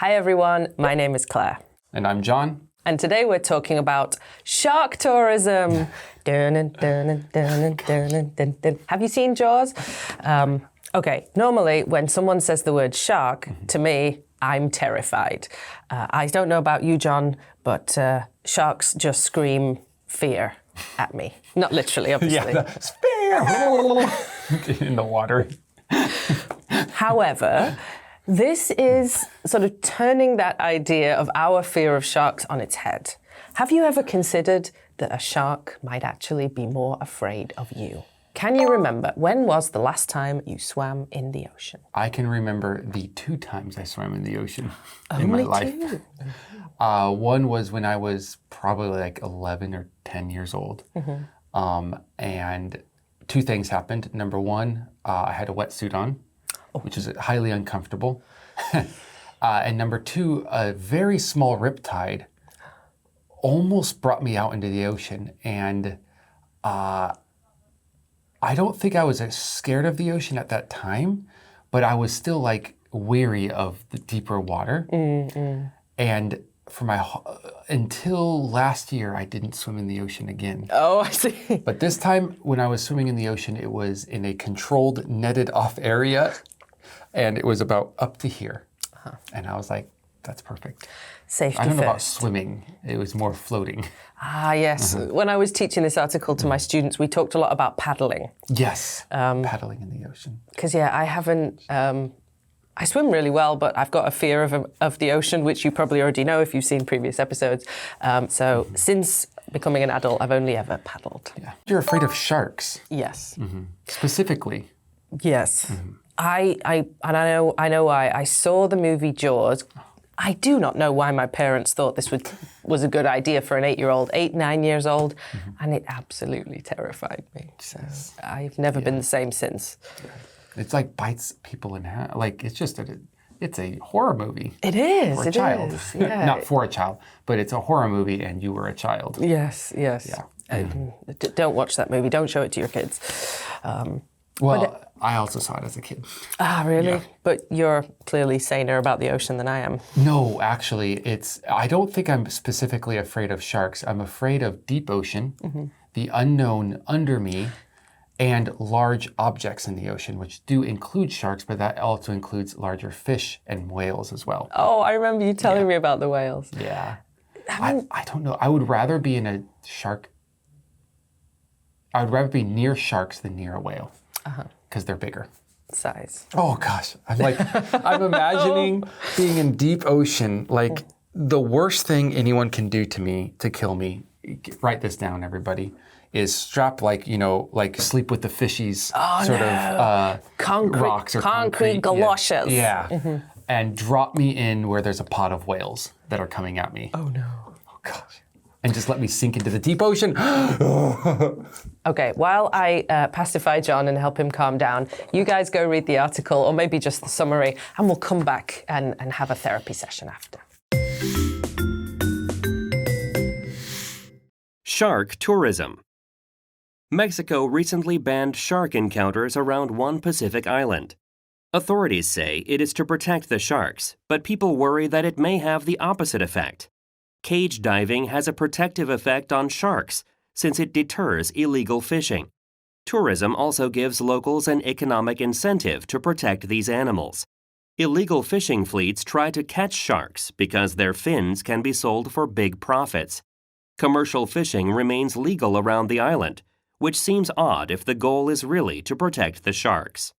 Hi everyone, my name is Claire. And I'm John. And today we're talking about shark tourism. Dun, dun, dun, dun, dun, dun. Have you seen Jaws? Okay, normally when someone says the word shark, to me, I'm terrified. I don't know about you, John, but sharks just scream fear at me. Not literally, obviously. In the water. However, this is sort of turning that idea of our fear of sharks on its head. Have you ever considered that a shark might actually be more afraid of you? Can you remember, when was the last time you swam in the ocean? I can remember the 2 times I swam in the ocean in my life. Only 2? One was when I was probably like 11 or 10 years old. And 2 things happened. Number 1, I had a wetsuit on, which is highly uncomfortable. And number 2, a very small riptide almost brought me out into the ocean. And I don't think I was scared of the ocean at that time, but I was still like weary of the deeper water. And for until last year, I didn't swim in the ocean again. Oh, I see. But this time when I was swimming in the ocean, it was in a controlled, netted off area. And it was about up to here. And I was like, that's perfect. Safety I don't know about first. swimming. It was more floating. Ah, yes. When I was teaching this article to my students, we talked a lot about paddling. Yes, paddling in the ocean. Because, yeah, I haven't... I swim really well, but I've got a fear of the ocean, which you probably already know if you've seen previous episodes. So since becoming an adult, I've only ever paddled. Yeah. You're afraid of sharks. Yes. Specifically. Yes. I know why. I saw the movie Jaws. I do not know why my parents thought this was a good idea for an 9 years old, and it absolutely terrified me. So I've never been the same since. It's like bites people in half. Like it's a horror movie. It is. For a child. Yeah. Not for a child, but it's a horror movie and you were a child. Yes. Yeah. Don't watch that movie. Don't show it to your kids. I also saw it as a kid. Ah, really? Yeah. But you're clearly saner about the ocean than I am. No, actually, I don't think I'm specifically afraid of sharks. I'm afraid of deep ocean, the unknown under me, and large objects in the ocean, which do include sharks, but that also includes larger fish and whales as well. Oh, I remember you telling me about the whales. Yeah. I don't know. I would rather be in a shark. I would rather be near sharks than near a whale. Because they're bigger. Size. Oh gosh, I'm imagining being in deep ocean. Like the worst thing anyone can do to me to kill me. Write this down, everybody. Is strap like sleep with the fishies rocks or concrete galoshes. Yeah. And drop me in where there's a pod of whales that are coming at me. Oh no. Oh gosh. And just let me sink into the deep ocean. Okay, while I pacify John and help him calm down, you guys go read the article, or maybe just the summary, and we'll come back and have a therapy session after. Shark tourism. Mexico recently banned shark encounters around one Pacific island. Authorities say it is to protect the sharks, but people worry that it may have the opposite effect. Cage diving has a protective effect on sharks since it deters illegal fishing. Tourism also gives locals an economic incentive to protect these animals. Illegal fishing fleets try to catch sharks because their fins can be sold for big profits. Commercial fishing remains legal around the island, which seems odd if the goal is really to protect the sharks.